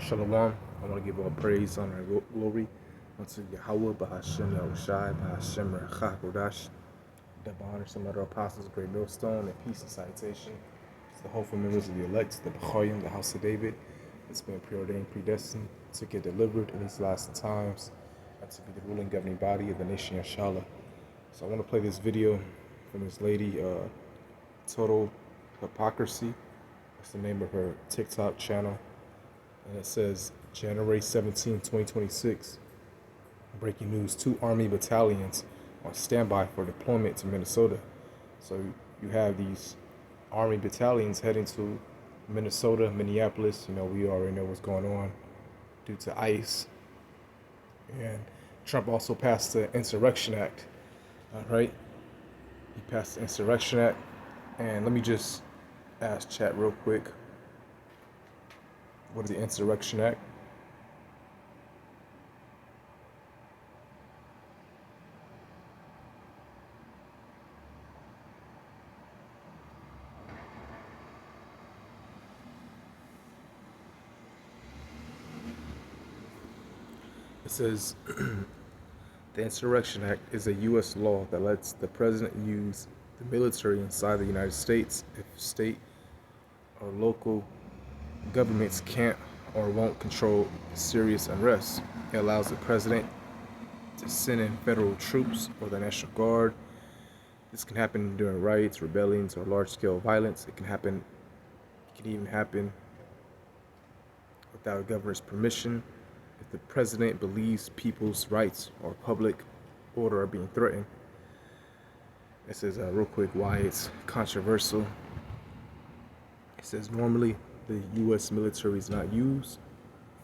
Shalom. I want to give all praise, honor, and glory unto Yahweh, Bahashem Yahushai, Bahashem Rechach Kodash, the honor some other apostles, great millstone, and peace and citation. It's the hopeful members of the elect, the Bechoyim, the house of David. It's been preordained, predestined to get delivered in these last times and to be the ruling governing body of the nation Yashala. So I want to play this video from this lady, Total Hypocrisy. That's the name of her TikTok channel. And it says, January 17, 2026, breaking news, 2 Army battalions on standby for deployment to Minnesota. So you have these Army battalions heading to Minnesota, Minneapolis. You know, we already know what's going on due to ICE. And Trump also passed the Insurrection Act, all right? He passed the Insurrection Act. And let me just ask chat real quick. What is the Insurrection Act? It says, the Insurrection Act is a U.S. law that lets the president use the military inside the United States if state or local governments can't or won't control serious unrest. It allows the president to send in federal troops or the National Guard. This can happen during riots, rebellions, or large-scale violence. It can even happen without a governor's permission if the president believes people's rights or public order are being threatened. It says real quick why it's controversial. It says normally the U.S. military is not used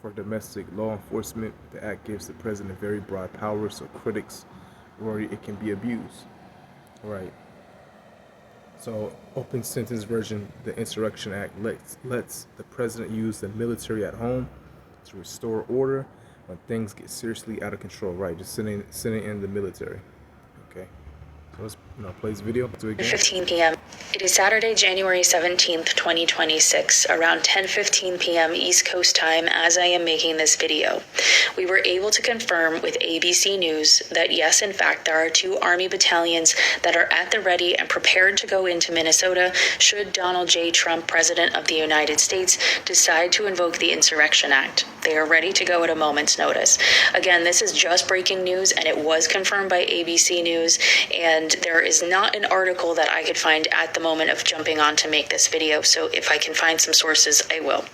for domestic law enforcement. The act gives the president very broad powers, so critics worry it can be abused. All right. So, open sentence version, the Insurrection Act lets the president use the military at home to restore order when things get seriously out of control. Right, just sending in the military. Okay. So let's play this video. Do it again. 15 p.m. It is Saturday, January 17th, 2026, around 10:15 p.m. East Coast time as I am making this video. We were able to confirm with ABC News that yes, in fact, there are 2 Army battalions that are at the ready and prepared to go into Minnesota should Donald J. Trump, President of the United States, decide to invoke the Insurrection Act. They are ready to go at a moment's notice. Again, this is just breaking news, and it was confirmed by ABC News, and there is not an article that I could find at the moment of jumping on to make this video, so if I can find some sources, I will.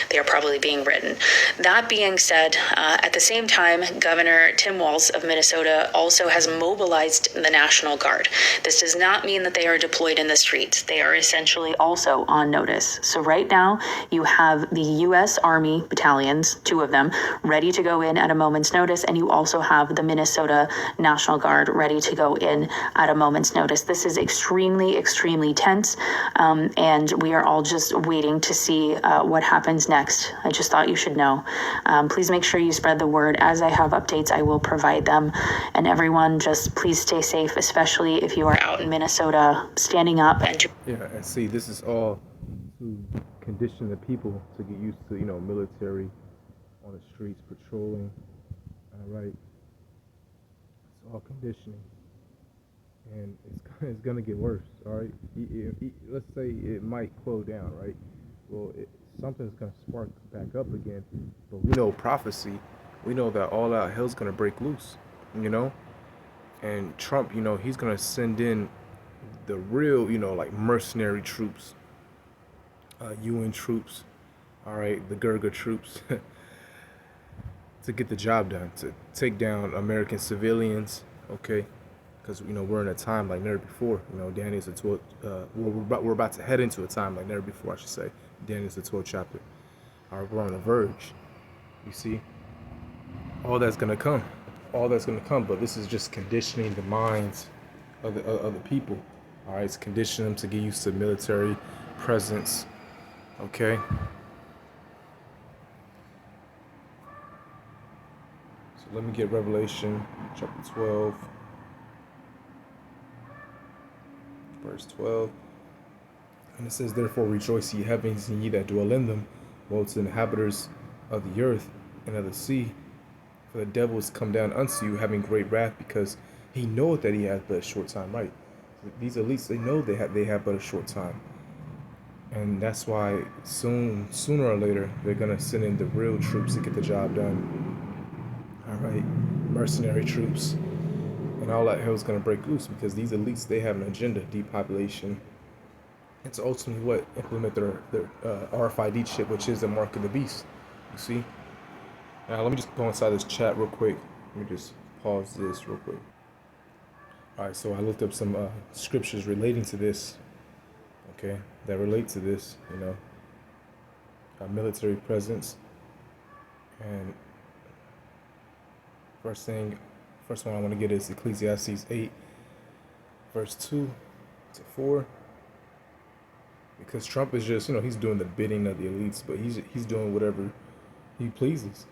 They are probably being written. That being said, at the same time, Governor Tim Walz of Minnesota also has mobilized the National Guard. This does not mean that they are deployed in the streets. They are essentially also on notice. So right now, you have the U.S. Army battalions, 2 of them, ready to go in at a moment's notice, and you also have the Minnesota National Guard ready to go in at a moment's notice. This is extremely, extremely tense, and we are all just waiting to see what happens next. I just thought you should know. Please make sure you spread the word. As I have updates, I will provide them. And everyone, just please stay safe, especially if you are out in Minnesota, standing up and... Yeah, and see, this is all to condition the people to get used to, military on the streets patrolling. All right. It's all conditioning. And it's going to get worse, all right? Let's say it might slow down, right? Well, something's going to spark back up again. But we know prophecy. We know that all out hell's going to break loose, And Trump, he's going to send in the real, like mercenary troops, UN troops, all right, the Gurga troops, to get the job done, to take down American civilians, okay? Because we're in a time like never before. Daniel's the 12th. We're about to head into a time like never before, I should say. Daniel's the 12th chapter. All right, we're on the verge. You see, all that's gonna come, But this is just conditioning the minds of the people. All right, it's conditioning them to get used to military presence. Okay. So let me get Revelation chapter 12. Verse 12, and it says, therefore rejoice, ye heavens, and ye that dwell in them, woe to the inhabitants of the earth and of the sea, for the devil is come down unto you, having great wrath, because he knoweth that he hath but a short time. Right? These elites, they know they have but a short time, and that's why sooner or later, they're gonna send in the real troops to get the job done. All right, mercenary troops, and all that hell's gonna break loose because these elites, they have an agenda: depopulation. It's ultimately what implement their RFID chip, which is the mark of the beast. You see. Now let me just go inside this chat real quick. Let me just pause this real quick. All right, so I looked up some scriptures relating to this. Okay, that relate to this. Military presence. And first one I want to get is Ecclesiastes 8, verse 2 to 4. Because Trump is just, he's doing the bidding of the elites, but he's doing whatever he pleases.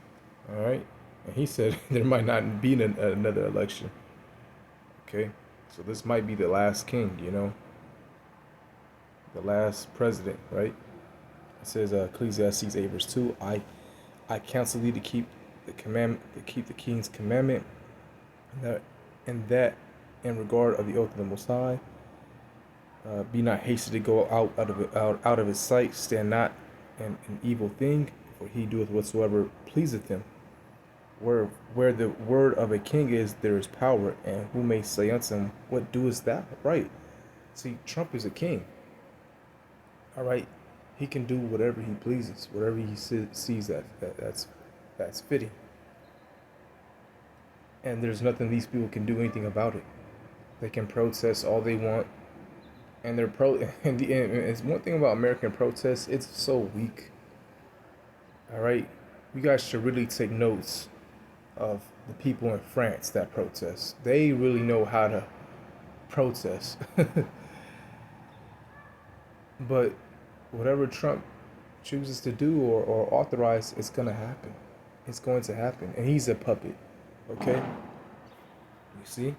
All right, and he said there might not be another election. Okay, so this might be the last king, the last president, right? It says Ecclesiastes 8 verse 2. I counsel thee to keep the commandment, to keep the king's commandment, and that in regard of the oath of the Most High. Be not hasty to go out of his sight. Stand not in an evil thing, for he doeth whatsoever pleaseth him. Where the word of a king is, there is power, and who may say unto him, what doest thou? Right. See, Trump is a king. All right, he can do whatever he pleases, whatever he sees that's fitting, and there's nothing these people can do anything about it. They can protest all they want, and and it's one thing about American protests, it's so weak. All right, you guys should really take notes of the people in France that protest. They really know how to protest. But whatever Trump chooses to do or authorize, it's gonna happen. It's going to happen, and he's a puppet. Okay, you see.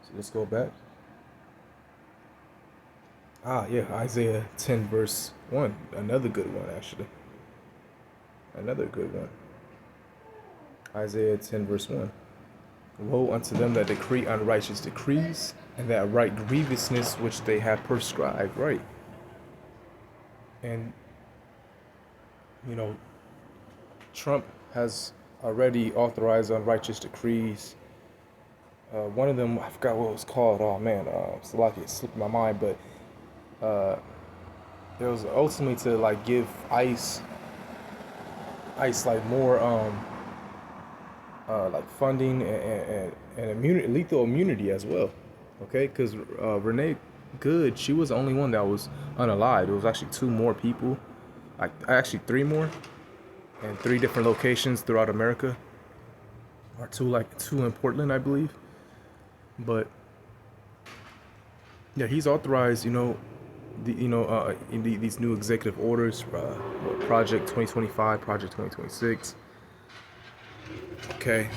So let's go back. Yeah, Isaiah 10 verse 1. Another good one, actually. Another good one. Isaiah 10 verse 1. Woe unto them that decree unrighteous decrees, and that write grievousness which they have prescribed. Right. And, Trump has already authorized unrighteous decrees. One of them, I forgot what it was called. Oh, man. Salaki, it slipped my mind, but it was ultimately to, give ICE, more, funding and immunity, lethal immunity as well. Okay, because Renee Good, she was the only one that was unalived. It was actually two more people, actually three more, in three different locations throughout America, or two in Portland, I believe. But yeah, he's authorized, these new executive orders, Project 2025, Project 2026. Okay.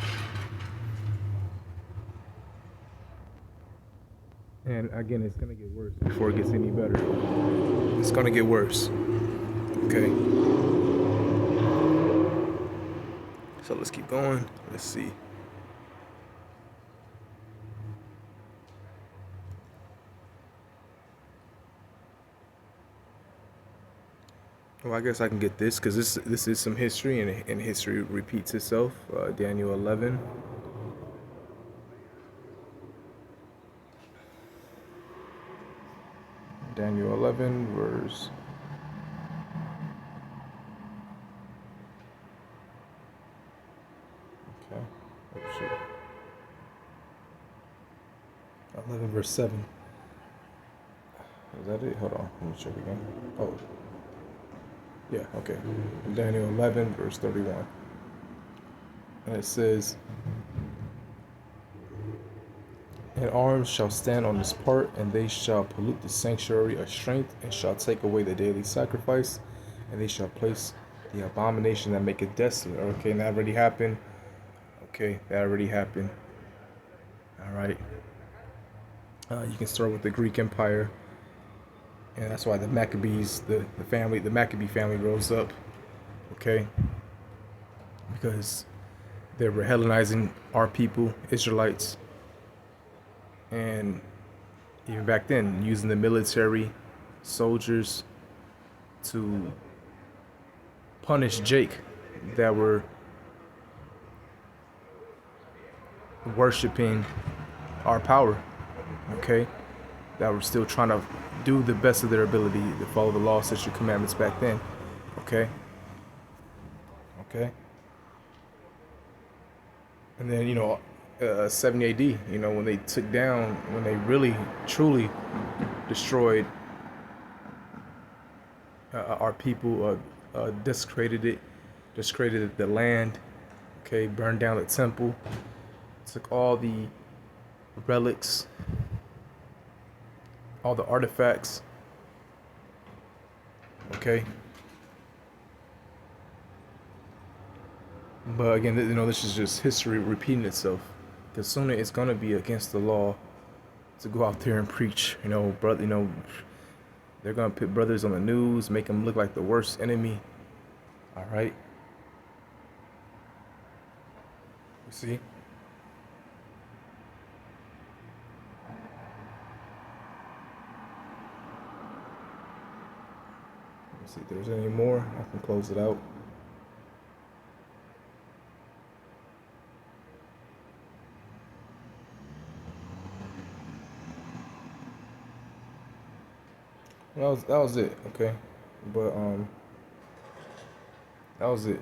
And again, it's gonna get worse before it gets any better. It's gonna get worse. Okay. So let's keep going. Let's see. Well, I guess I can get this because this is some history, and history repeats itself. Daniel 11. Daniel 11, verse. Okay. Oh, shit. 11, verse 7. Is that it? Hold on. Let me check again. Oh. Yeah, okay. Daniel 11, verse 31. And it says, and arms shall stand on this part, and they shall pollute the sanctuary of strength, and shall take away the daily sacrifice, and they shall place the abomination that maketh desolate. Okay, and that already happened. Okay, that already happened. All right. You can start with the Greek Empire, and that's why the Maccabees, the Maccabee family rose up. Okay, because they were Hellenizing our people, Israelites, and even back then, using the military, soldiers to punish Jake that were worshiping our power, okay? That were still trying to do the best of their ability to follow the law, statutes, commandments back then, okay? Okay? And then, 70 AD, when they took down, when they really, truly destroyed our people, desecrated the land, okay, burned down the temple, took all the relics, all the artifacts, okay. But again, this is just history repeating itself. Because soon it's gonna be against the law to go out there and preach. Brother. They're gonna put brothers on the news, make them look like the worst enemy. All right. You see. Let's see if there's any more. I can close it out. That was it, okay. But that was it.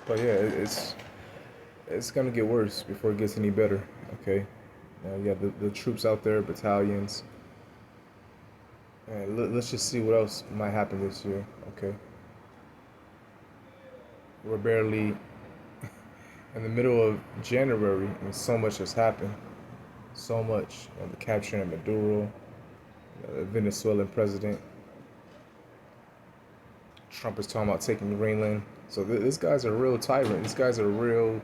But yeah, it's gonna get worse before it gets any better, okay. You got the troops out there, battalions. And let's just see what else might happen this year, okay. We're barely in the middle of January, and so much has happened. So much. The capturing of Maduro, the Venezuelan president. Trump is talking about taking Greenland. So this guy's a real tyrant. This guy's a real.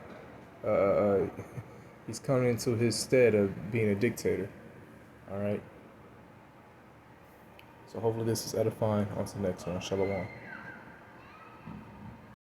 He's coming into his stead of being a dictator. All right. So hopefully this is edifying. On to the next one. Shalom.